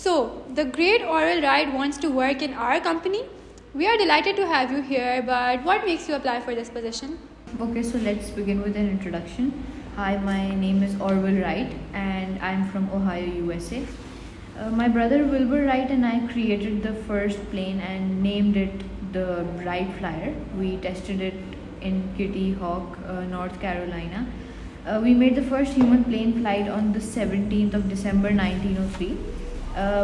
So, the great Oral Wright wants to work in our company. We are delighted to have you here, but what makes you apply for this position? Okay, so let's begin with an introduction. Hi, my name is Orwell Wright and I'm from Ohio, USA. My brother Wilbur Wright and I created the first plane and named it the Wright Flyer. We tested it in Kitty Hawk, North Carolina. We made the first human plane flight on the 17th of December 1903.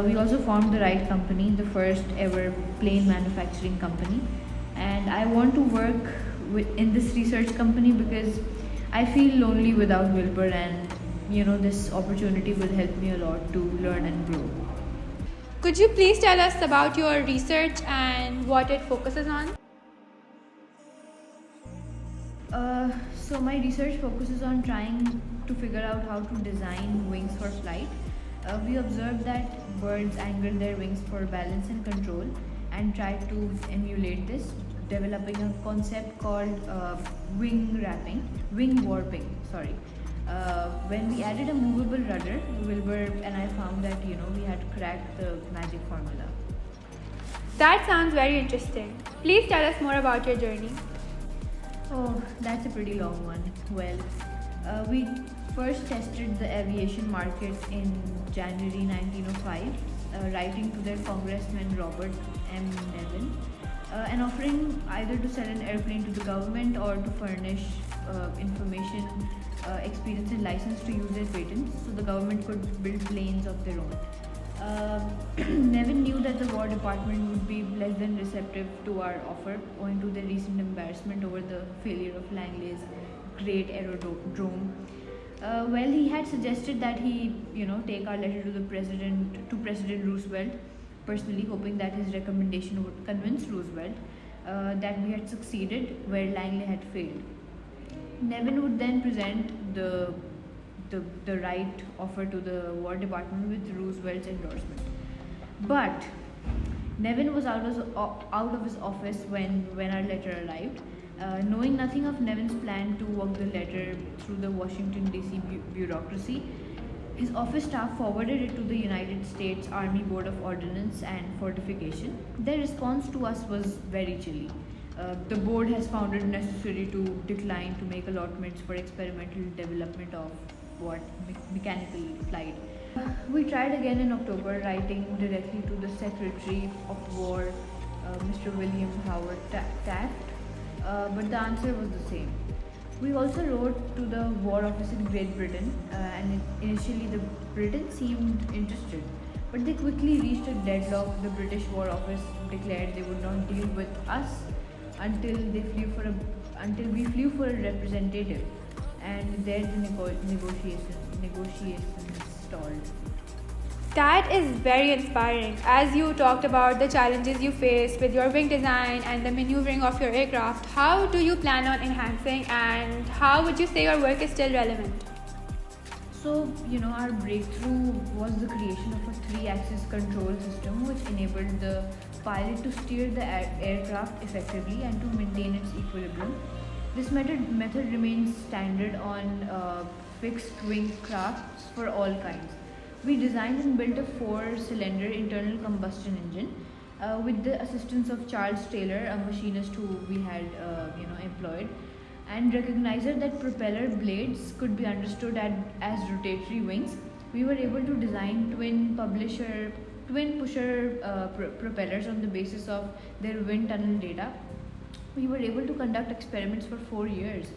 We also formed the Wright Company, the first ever plane manufacturing company. And I want to work in this research company because I feel lonely without Wilbur, and this opportunity will help me a lot to learn and grow. Could you please tell us about your research and what it focuses on? So my research focuses on trying to figure out how to design wings for flight. We observed that birds angle their wings for balance and control and tried to emulate this, developing a concept called wing warping. Sorry. When we added a movable rudder, Wilbur and I found that we had cracked the magic formula. That sounds very interesting. Please tell us more about your journey. Oh, that's a pretty long one. Well, we first tested the aviation market in January 1905, writing to their Congressman Robert M. Nevin, and offering either to sell an airplane to the government or to furnish information, experience, and license to use their patents so the government could build planes of their own. Nevin knew that the War Department would be less than receptive to our offer owing to the recent embarrassment over the failure of Langley's great aerodrome. Well, he had suggested that he, take our letter to President Roosevelt, personally hoping that his recommendation would convince Roosevelt that we had succeeded where Langley had failed. Nevin would then present the right offer to the War Department with Roosevelt's endorsement. But Nevin was out of his office when our letter arrived. Knowing nothing of Nevin's plan to walk the letter through the Washington DC bureaucracy, his office staff forwarded it to the United States Army Board of Ordnance and Fortification. Their response to us was very chilly. The board has found it necessary to decline to make allotments for experimental development of mechanical flight. We tried again in October, writing directly to the Secretary of War, Mr. William Howard Taft, but the answer was the same. We also wrote to the War Office in Great Britain, and initially the Britain seemed interested, but they quickly reached a deadlock. The British War Office declared they would not deal with us until we flew for a representative, and there the negotiations stalled. That is very inspiring. As you talked about the challenges you faced with your wing design and the maneuvering of your aircraft, how do you plan on enhancing, and how would you say your work is still relevant? So, our breakthrough was the creation of a 3-axis control system which enabled the pilot to steer the aircraft effectively and to maintain its equilibrium. This method remains standard on fixed wing crafts for all kinds. We designed and built a 4-cylinder internal combustion engine with the assistance of Charles Taylor, a machinist who we had employed, and recognizer that propeller blades could be understood as rotatory wings. We were able to design twin pusher propellers on the basis of their wind tunnel data. We were able to conduct experiments for 4 years,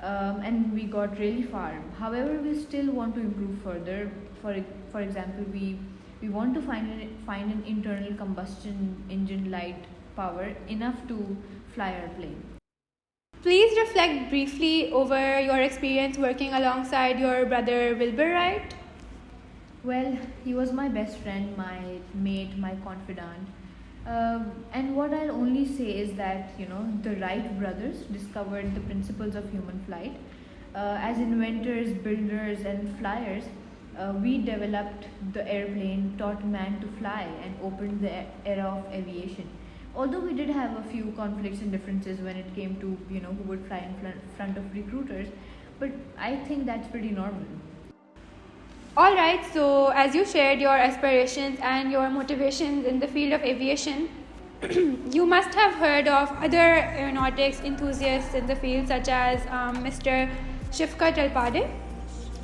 and we got really far. However, we still want to improve further. For example, we want to find an internal combustion engine light power enough to fly our plane. Please reflect briefly over your experience working alongside your brother Wilbur Wright. Well, he was my best friend, my mate, my confidant. And what I'll only say is that, the Wright brothers discovered the principles of human flight. As inventors, builders, and flyers, we developed the airplane, taught man to fly, and opened the era of aviation. Although we did have a few conflicts and differences when it came to, who would fly in front of recruiters, but I think that's pretty normal. All right, so as you shared your aspirations and your motivations in the field of aviation, you must have heard of other aeronautics enthusiasts in the field, such as Mr. Shifkat Talpade.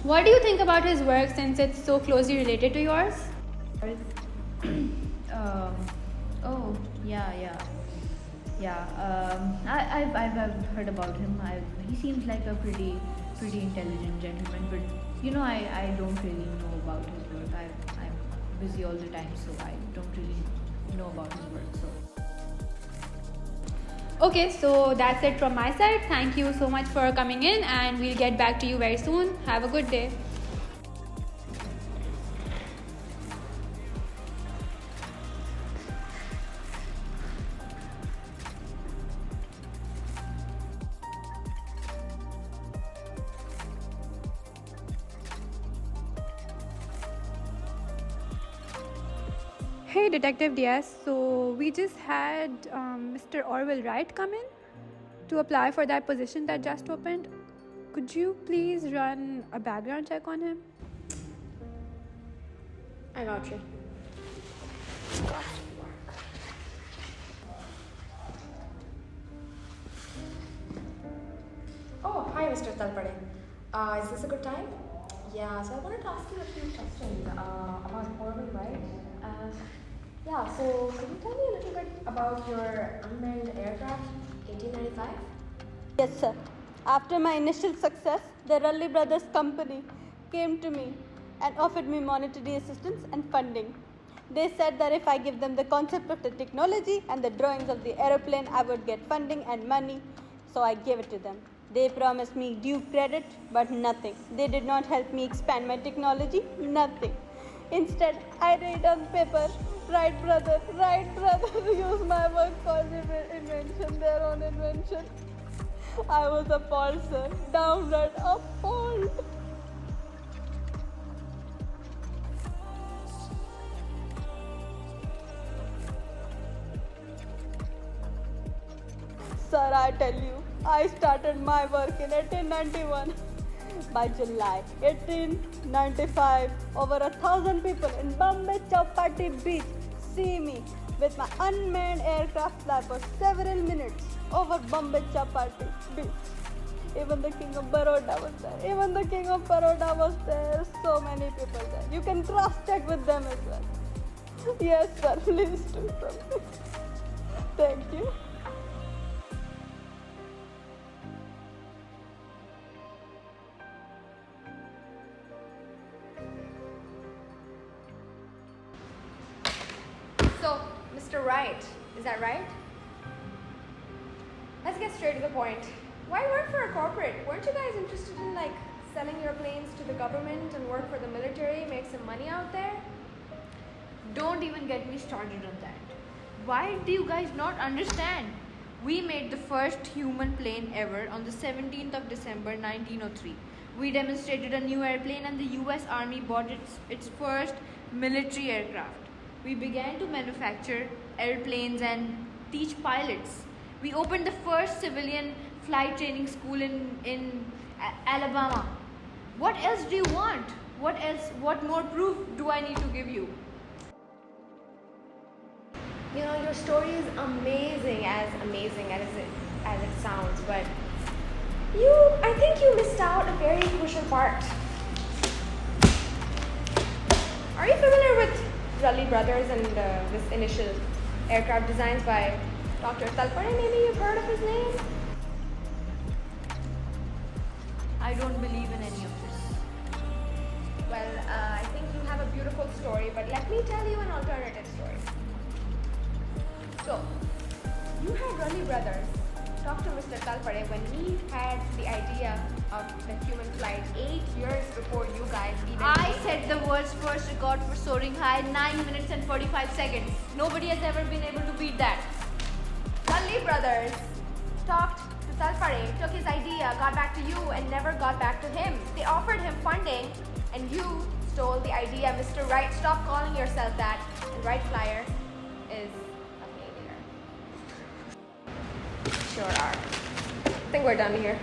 What do you think about his work since it's so closely related to yours? Oh, yeah. I've heard about him. He seems like a pretty intelligent gentleman, but I don't really know about his work. I'm busy all the time, so I don't really know about his work. So. Okay, so that's it from my side. Thank you so much for coming in, and we'll get back to you very soon. Have a good day. Hey, Detective Diaz. So we just had Mr. Orwell Wright come in to apply for that position that just opened. Could you please run a background check on him? I got you. Oh, hi, Mr. Talpade. Is this a good time? Yeah, so I wanted to ask you a few questions about Orwell, right? So could you tell me a little bit about your unmanned aircraft, 1895? Yes, sir. After my initial success, the Raleigh Brothers company came to me and offered me monetary assistance and funding. They said that if I give them the concept of the technology and the drawings of the aeroplane, I would get funding and money. So I gave it to them. They promised me due credit, but nothing. They did not help me expand my technology, nothing. Instead, I read on paper, Wright brother, use my work for invention, their own invention. I was appalled, sir, downright appalled. Sir, I tell you, I started my work in 1891. By July 1895, over 1,000 people in Bombay Chowpatty Beach see me with my unmanned aircraft fly for several minutes over Bombay Chowpatty Beach. Even the King of Baroda was there. So many people there. You can cross-check with them as well. Yes, sir, please do something. Thank you. So, Mr. Wright, is that right? Let's get straight to the point. Why work for a corporate? Weren't you guys interested in selling your planes to the government and work for the military, make some money out there? Don't even get me started on that. Why do you guys not understand? We made the first human plane ever on the 17th of December 1903. We demonstrated a new airplane and the US Army bought its first military aircraft. We began to manufacture airplanes and teach pilots. We opened the first civilian flight training school in Alabama. What else do you want? What more proof do I need to give you? Your story is amazing as it sounds, but I think you missed out a very crucial part. Are you familiar with Raleigh Brothers and this initial aircraft designs by Dr. Talpade? Maybe you've heard of his name? I don't believe in any of this. Well, I think you have a beautiful story, but let me tell you an alternative story. So, you had Raleigh Brothers talk to Mr. Talpade when he had the idea of the human flight 8 years before you guys even I came. set the world's first record for soaring high, 9 minutes and 45 seconds. Nobody has ever been able to beat that. Raleigh Brothers talked to Talpade, took his idea, got back to you, and never got back to him. They offered him funding, and you stole the idea. Mr. Wright, stop calling yourself that. And Wright Flyer is a failure. Sure are. I think we're done here.